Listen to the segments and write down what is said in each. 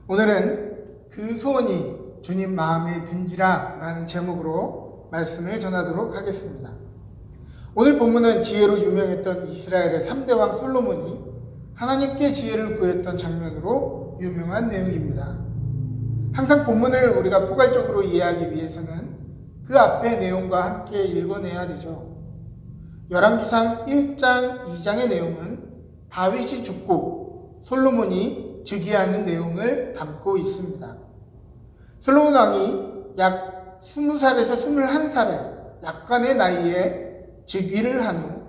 오늘은 그 소원이 주님 마음에 든지라 라는 제목으로 말씀을 전하도록 하겠습니다. 오늘 본문은 지혜로 유명했던 이스라엘의 3대 왕 솔로몬이 하나님께 지혜를 구했던 장면으로 유명한 내용입니다. 항상 본문을 우리가 포괄적으로 이해하기 위해서는 그 앞의 내용과 함께 읽어내야 되죠. 열왕기상 1장, 2장의 내용은 다윗이 죽고 솔로몬이 즉위하는 내용을 담고 있습니다. 솔로몬 왕이 약 20살에서 21살의 약간의 나이에 즉위를 한 후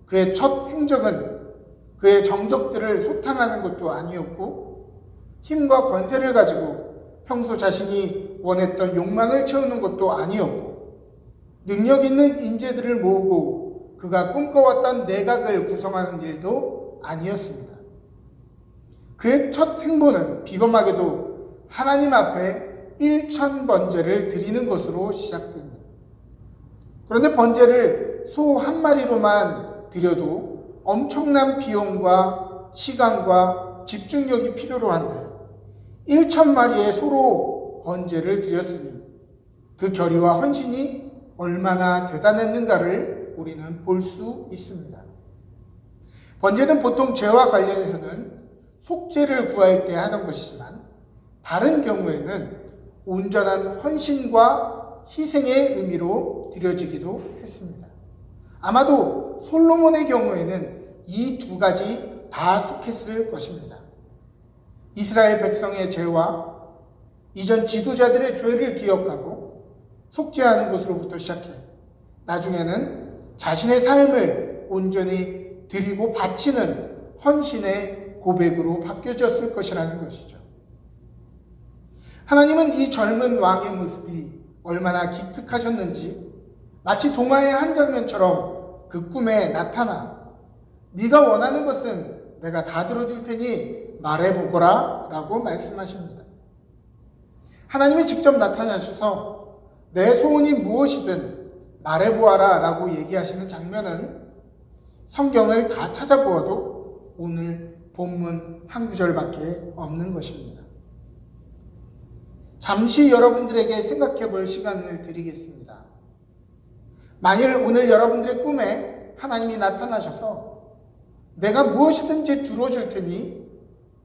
그의 첫 행적은 그의 정적들을 소탕하는 것도 아니었고 힘과 권세를 가지고 평소 자신이 원했던 욕망을 채우는 것도 아니었고 능력 있는 인재들을 모으고 그가 꿈꿔왔던 내각을 구성하는 일도 아니었습니다. 그의 첫 행보는 비범하게도 하나님 앞에 1000번제를 드리는 것으로 시작됩니다. 그런데 번제를 소 한 마리로만 드려도 엄청난 비용과 시간과 집중력이 필요로 한데 1000마리의 소로 번제를 드렸으니 그 결의와 헌신이 얼마나 대단했는가를 우리는 볼 수 있습니다. 번제는 보통 죄와 관련해서는 속죄를 구할 때 하는 것이지만 다른 경우에는 온전한 헌신과 희생의 의미로 드려지기도 했습니다. 아마도 솔로몬의 경우에는 이 두 가지 다 속했을 것입니다. 이스라엘 백성의 죄와 이전 지도자들의 죄를 기억하고 속죄하는 것으로부터 시작해 나중에는 자신의 삶을 온전히 드리고 바치는 헌신의 고백으로 바뀌어졌을 것이라는 것이죠. 하나님은 이 젊은 왕의 모습이 얼마나 기특하셨는지 마치 동화의 한 장면처럼 그 꿈에 나타나 네가 원하는 것은 내가 다 들어줄 테니 말해보거라 라고 말씀하십니다. 하나님이 직접 나타나셔서 내 소원이 무엇이든 말해보아라 라고 얘기하시는 장면은 성경을 다 찾아보아도 오늘 본문 한 구절밖에 없는 것입니다. 잠시 여러분들에게 생각해 볼 시간을 드리겠습니다. 만일 오늘 여러분들의 꿈에 하나님이 나타나셔서 내가 무엇이든지 들어줄 테니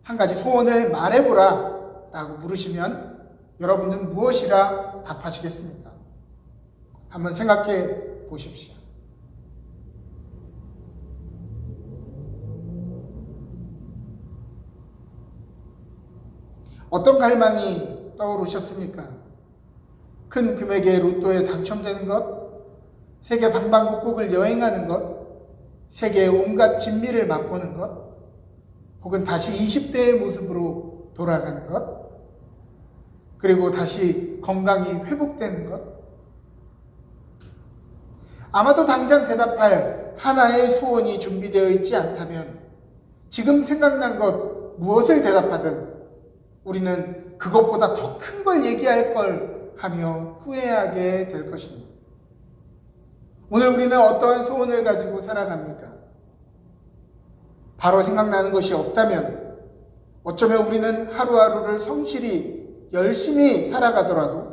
한 가지 소원을 말해보라 라고 물으시면 여러분은 무엇이라 답하시겠습니까? 한번 생각해 보십시오. 어떤 갈망이 떠오르셨습니까? 큰 금액의 로또에 당첨되는 것, 세계 방방곡곡을 여행하는 것, 세계의 온갖 진미를 맛보는 것, 혹은 다시 20대의 모습으로 돌아가는 것, 그리고 다시 건강이 회복되는 것. 아마도 당장 대답할 하나의 소원이 준비되어 있지 않다면 지금 생각난 것 무엇을 대답하든 우리는 그것보다 더 큰 걸 얘기할 걸 하며 후회하게 될 것입니다. 오늘 우리는 어떠한 소원을 가지고 살아갑니까? 바로 생각나는 것이 없다면 어쩌면 우리는 하루하루를 성실히 열심히 살아가더라도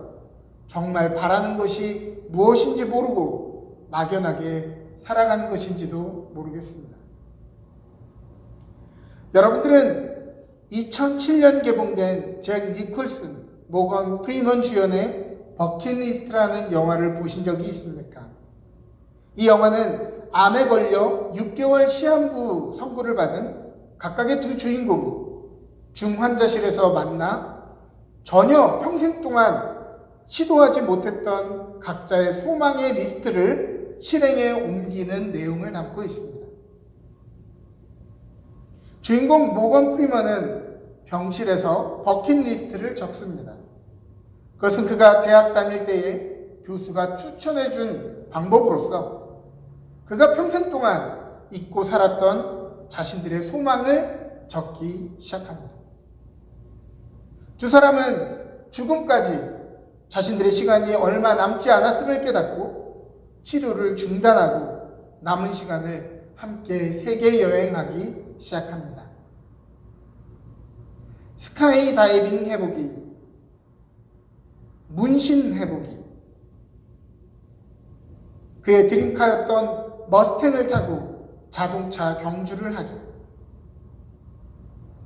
정말 바라는 것이 무엇인지 모르고 막연하게 살아가는 것인지도 모르겠습니다. 여러분들은 2007년 개봉된 잭 니콜슨, 모건 프리먼 주연의 버킷리스트라는 영화를 보신 적이 있습니까? 이 영화는 암에 걸려 6개월 시한부 선고를 받은 각각의 두 주인공이 중환자실에서 만나 전혀 평생 동안 시도하지 못했던 각자의 소망의 리스트를 실행에 옮기는 내용을 담고 있습니다. 주인공 모건 프리먼은 병실에서 버킷리스트를 적습니다. 그것은 그가 대학 다닐 때에 교수가 추천해준 방법으로서 그가 평생 동안 잊고 살았던 자신들의 소망을 적기 시작합니다. 두 사람은 죽음까지 자신들의 시간이 얼마 남지 않았음을 깨닫고 치료를 중단하고 남은 시간을 함께 세계 여행하기 시작합니다. 스카이 다이빙 해보기, 문신 해보기, 그의 드림카였던 머스탱을 타고 자동차 경주를 하기,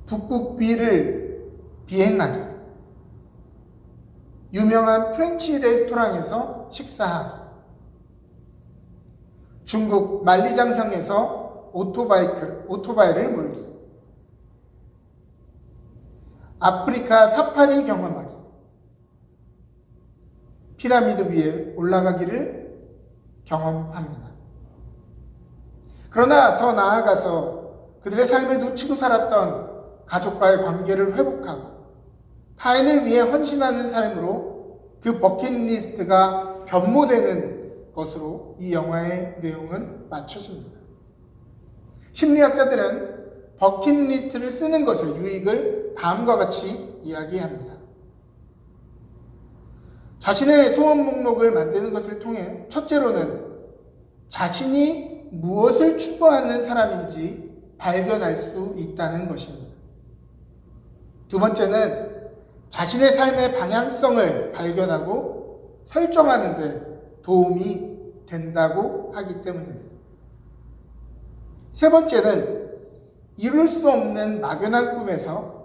북극 위를 비행하기, 유명한 프렌치 레스토랑에서 식사하기, 중국 만리장성에서 오토바이를 몰기, 아프리카 사파리 경험하기, 피라미드 위에 올라가기를 경험합니다. 그러나 더 나아가서 그들의 삶에 놓치고 살았던 가족과의 관계를 회복하고 타인을 위해 헌신하는 삶으로 그 버킷리스트가 변모되는 것으로 이 영화의 내용은 맞춰집니다. 심리학자들은 버킷리스트를 쓰는 것의 유익을 다음과 같이 이야기합니다. 자신의 소원 목록을 만드는 것을 통해 첫째로는 자신이 무엇을 추구하는 사람인지 발견할 수 있다는 것입니다. 두 번째는 자신의 삶의 방향성을 발견하고 설정하는 데 도움이 된다고 하기 때문입니다. 세 번째는 이룰 수 없는 막연한 꿈에서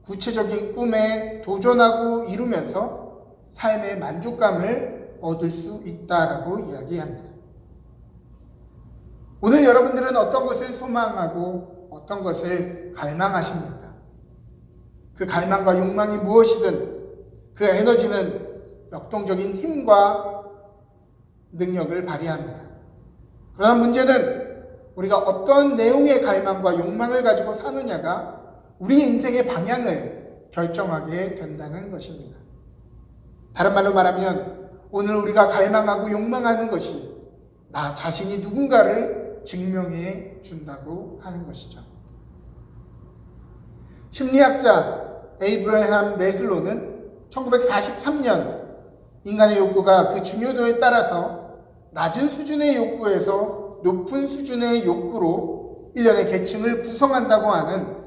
구체적인 꿈에 도전하고 이루면서 삶의 만족감을 얻을 수 있다라고 이야기합니다. 오늘 여러분들은 어떤 것을 소망하고 어떤 것을 갈망하십니까? 그 갈망과 욕망이 무엇이든 그 에너지는 역동적인 힘과 능력을 발휘합니다. 그러나 문제는 우리가 어떤 내용의 갈망과 욕망을 가지고 사느냐가 우리 인생의 방향을 결정하게 된다는 것입니다. 다른 말로 말하면 오늘 우리가 갈망하고 욕망하는 것이 나 자신이 누군가를 증명해 준다고 하는 것이죠. 심리학자 에이브러햄 매슬로는 1943년 인간의 욕구가 그 중요도에 따라서 낮은 수준의 욕구에서 높은 수준의 욕구로 일련의 계층을 구성한다고 하는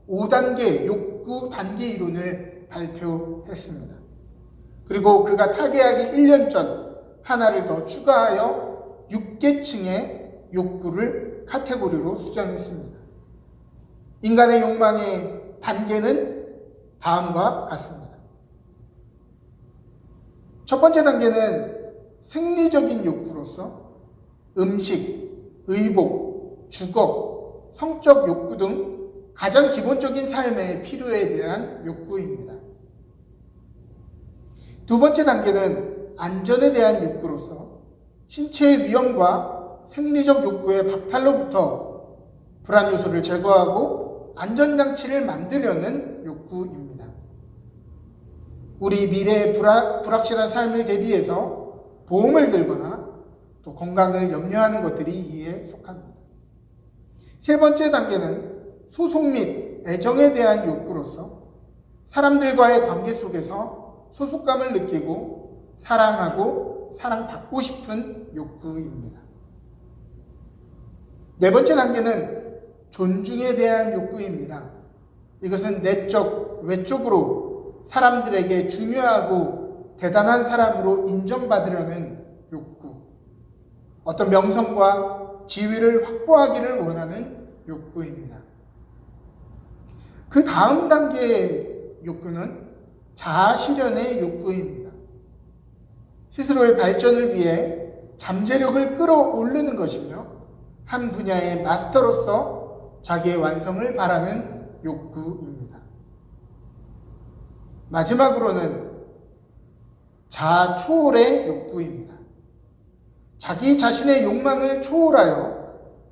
5단계 욕구 단계 이론을 발표했습니다. 그리고 그가 타계하기 1년 전 하나를 더 추가하여 6계층의 욕구를 카테고리로 수정했습니다. 인간의 욕망의 단계는 다음과 같습니다. 첫 번째 단계는 생리적인 욕구로서 음식, 의복, 주거, 성적 욕구 등 가장 기본적인 삶의 필요에 대한 욕구입니다. 두 번째 단계는 안전에 대한 욕구로서 신체의 위험과 생리적 욕구의 박탈로부터 불안 요소를 제거하고 안전장치를 만들려는 욕구입니다. 우리 미래의 불확실한 삶을 대비해서 보험을 들거나 또 건강을 염려하는 것들이 이에 속합니다. 세 번째 단계는 소속 및 애정에 대한 욕구로서 사람들과의 관계 속에서 소속감을 느끼고 사랑하고 사랑받고 싶은 욕구입니다. 네 번째 단계는 존중에 대한 욕구입니다. 이것은 내적, 외적으로 사람들에게 중요하고 대단한 사람으로 인정받으려는 욕구, 어떤 명성과 지위를 확보하기를 원하는 욕구입니다. 그 다음 단계의 욕구는 자아실현의 욕구입니다. 스스로의 발전을 위해 잠재력을 끌어오르는 것이며 한 분야의 마스터로서 자기의 완성을 바라는 욕구입니다. 마지막으로는 자아 초월의 욕구입니다. 자기 자신의 욕망을 초월하여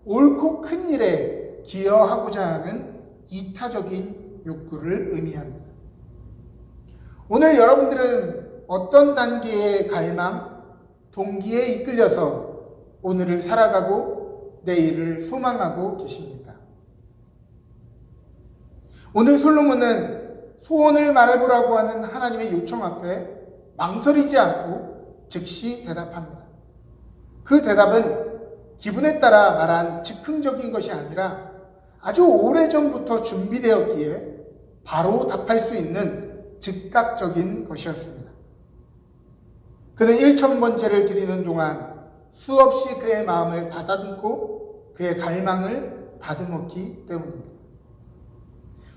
옳고 큰 일에 기여하고자 하는 이타적인 욕구를 의미합니다. 오늘 여러분들은 어떤 단계의 갈망, 동기에 이끌려서 오늘을 살아가고 내일을 소망하고 계십니까? 오늘 솔로몬은 소원을 말해보라고 하는 하나님의 요청 앞에 망설이지 않고 즉시 대답합니다. 그 대답은 기분에 따라 말한 즉흥적인 것이 아니라 아주 오래전부터 준비되었기에 바로 답할 수 있는 즉각적인 것이었습니다. 그는 1000번째를 드리는 동안 수없이 그의 마음을 다다듬고 그의 갈망을 다듬었기 때문입니다.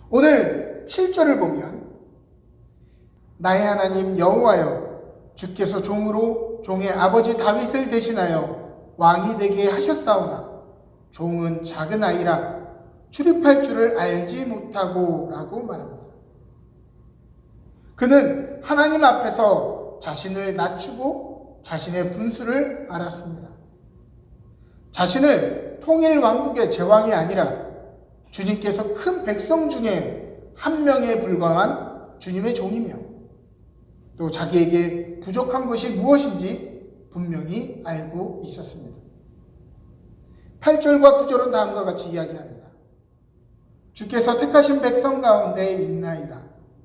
오늘 7절을 보면 나의 하나님 여호와여 주께서 종으로 종의 아버지 다윗을 대신하여 왕이 되게 하셨사오나 종은 작은 아이라 출입할 줄을 알지 못하고 라고 말합니다. 그는 하나님 앞에서 자신을 낮추고 자신의 분수를 알았습니다. 자신을 통일 왕국의 제왕이 아니라 주님께서 큰 백성 중에 한 명에 불과한 주님의 종이며 또 자기에게 부족한 것이 무엇인지 분명히 알고 있었습니다. 8절과 9절은 다음과 같이 이야기합니다. 주께서 택하신 백성 가운데 있나이다.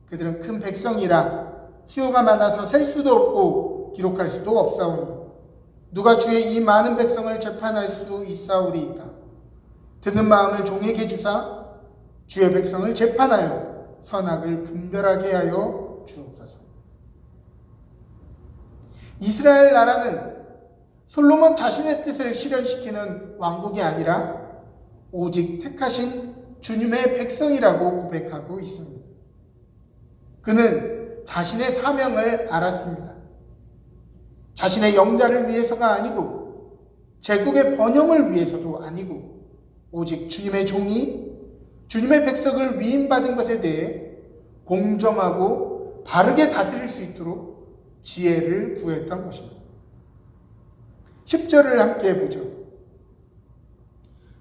그들은 큰 백성이라 수요가 많아서 셀 수도 없고 기록할 수도 없사오니 누가 주의 이 많은 백성을 재판할 수 있사오리이까. 듣는 마음을 종에게 주사 주의 백성을 재판하여 선악을 분별하게 하여 주옵소서. 이스라엘 나라는 솔로몬 자신의 뜻을 실현시키는 왕국이 아니라 오직 택하신 주님의 백성이라고 고백하고 있습니다. 그는 자신의 사명을 알았습니다. 자신의 영자를 위해서가 아니고 제국의 번영을 위해서도 아니고 오직 주님의 종이 주님의 백성을 위임받은 것에 대해 공정하고 바르게 다스릴 수 있도록 지혜를 구했던 것입니다. 10절을 함께 보죠.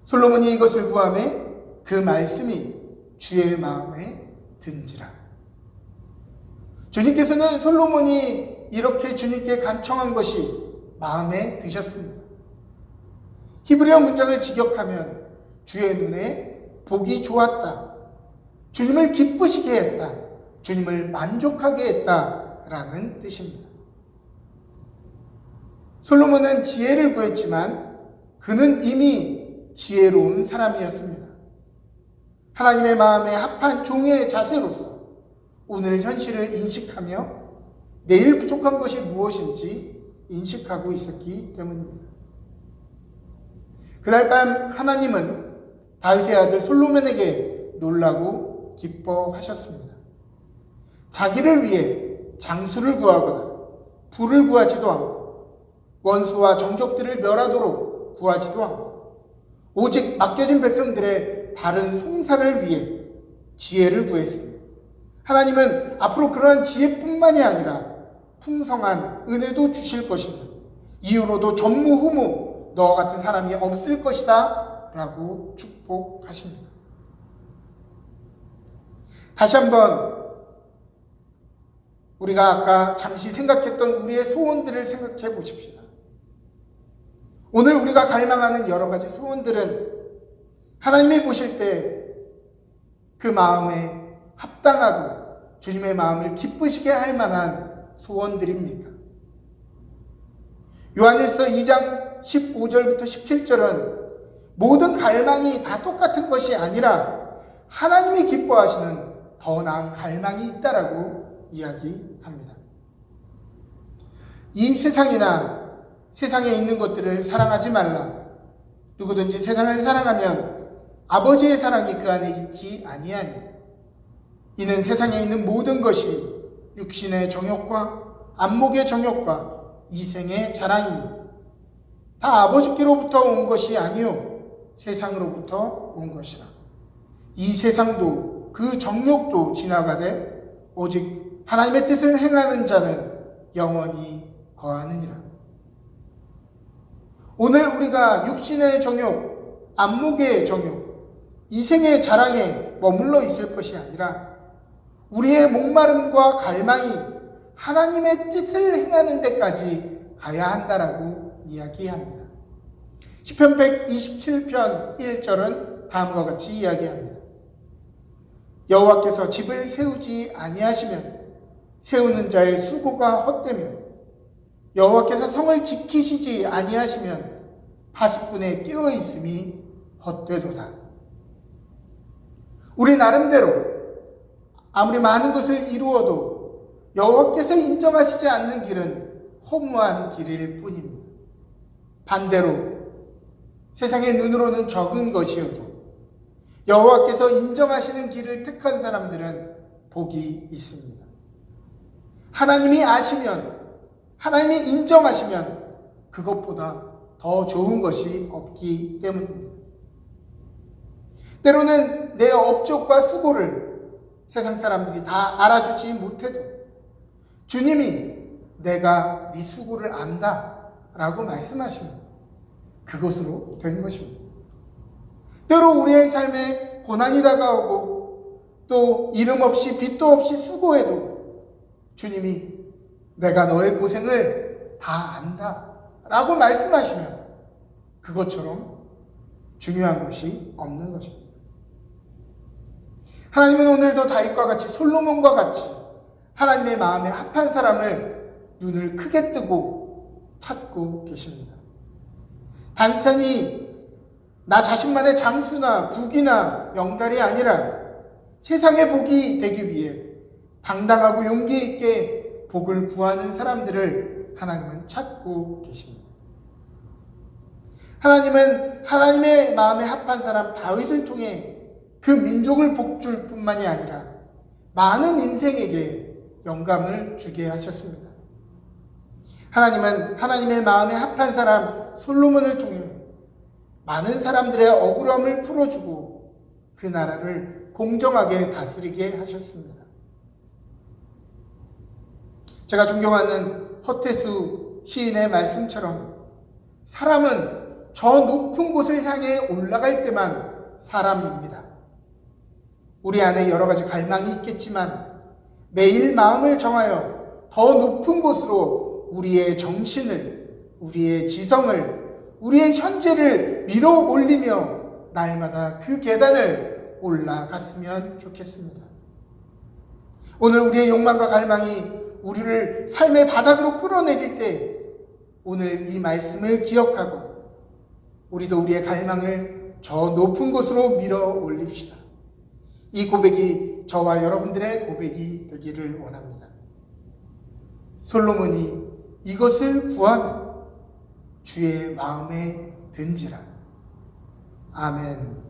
솔로몬이 이것을 구하매 그 말씀이 주의 마음에 든지라. 주님께서는 솔로몬이 이렇게 주님께 간청한 것이 마음에 드셨습니다. 히브리어 문장을 직역하면 주의 눈에 보기 좋았다, 주님을 기쁘시게 했다, 주님을 만족하게 했다라는 뜻입니다. 솔로몬은 지혜를 구했지만 그는 이미 지혜로운 사람이었습니다. 하나님의 마음에 합한 종의 자세로서 오늘 현실을 인식하며 내일 부족한 것이 무엇인지 인식하고 있었기 때문입니다. 그날 밤 하나님은 다윗의 아들 솔로몬에게 놀라고 기뻐하셨습니다. 자기를 위해 장수를 구하거나 부를 구하지도 않고 원수와 정적들을 멸하도록 구하지도 않고 오직 맡겨진 백성들의 바른 송사를 위해 지혜를 구했습니다. 하나님은 앞으로 그러한 지혜뿐만이 아니라 풍성한 은혜도 주실 것이며 이후로도 전무후무 너와 같은 사람이 없을 것이다 라고 축복하십니다. 다시 한번 우리가 아까 잠시 생각했던 우리의 소원들을 생각해 보십시다. 오늘 우리가 갈망하는 여러 가지 소원들은 하나님이 보실 때 그 마음에 합당하고 주님의 마음을 기쁘시게 할 만한 소원들입니까? 요한일서 2장 15절부터 17절은 모든 갈망이 다 똑같은 것이 아니라 하나님이 기뻐하시는 더 나은 갈망이 있다라고 이야기합니다. 이 세상이나 세상에 있는 것들을 사랑하지 말라. 누구든지 세상을 사랑하면 아버지의 사랑이 그 안에 있지 아니하니. 이는 세상에 있는 모든 것이 육신의 정욕과 안목의 정욕과 이생의 자랑이니 다 아버지께로부터 온 것이 아니요 세상으로부터 온 것이라. 이 세상도 그 정욕도 지나가되 오직 하나님의 뜻을 행하는 자는 영원히 거하느니라. 오늘 우리가 육신의 정욕, 안목의 정욕, 이생의 자랑에 머물러 있을 것이 아니라 우리의 목마름과 갈망이 하나님의 뜻을 행하는 데까지 가야 한다라고 이야기합니다. 시편 127편 1절은 다음과 같이 이야기합니다. 여호와께서 집을 세우지 아니하시면 세우는 자의 수고가 헛되며 여호와께서 성을 지키시지 아니하시면 파수꾼의 깨어 있음이 헛되도다. 우리 나름대로 아무리 많은 것을 이루어도 여호와께서 인정하시지 않는 길은 허무한 길일 뿐입니다. 반대로 세상의 눈으로는 적은 것이어도 여호와께서 인정하시는 길을 택한 사람들은 복이 있습니다. 하나님이 아시면, 하나님이 인정하시면 그것보다 더 좋은 것이 없기 때문입니다. 때로는 내 업적과 수고를 세상 사람들이 다 알아주지 못해도 주님이 내가 네 수고를 안다 라고 말씀하시면 그것으로 된 것입니다. 때로 우리의 삶에 고난이 다가오고 또 이름 없이 빚도 없이 수고해도 주님이 내가 너의 고생을 다 안다 라고 말씀하시면 그것처럼 중요한 것이 없는 것입니다. 하나님은 오늘도 다윗과 같이 솔로몬과 같이 하나님의 마음에 합한 사람을 눈을 크게 뜨고 찾고 계십니다. 단순히 나 자신만의 장수나 부귀나 영달이 아니라 세상의 복이 되기 위해 당당하고 용기 있게 복을 구하는 사람들을 하나님은 찾고 계십니다. 하나님은 하나님의 마음에 합한 사람 다윗을 통해 그 민족을 복줄 뿐만이 아니라 많은 인생에게 영감을 주게 하셨습니다. 하나님은 하나님의 마음에 합한 사람 솔로몬을 통해 많은 사람들의 억울함을 풀어주고 그 나라를 공정하게 다스리게 하셨습니다. 제가 존경하는 허태수 시인의 말씀처럼 사람은 저 높은 곳을 향해 올라갈 때만 사람입니다. 우리 안에 여러 가지 갈망이 있겠지만 매일 마음을 정하여 더 높은 곳으로 우리의 정신을, 우리의 지성을, 우리의 현재를 밀어 올리며 날마다 그 계단을 올라갔으면 좋겠습니다. 오늘 우리의 욕망과 갈망이 우리를 삶의 바닥으로 끌어내릴 때 오늘 이 말씀을 기억하고 우리도 우리의 갈망을 저 높은 곳으로 밀어 올립시다. 이 고백이 저와 여러분들의 고백이 되기를 원합니다. 솔로몬이 이것을 구하며 주의 마음에 든지라. 아멘.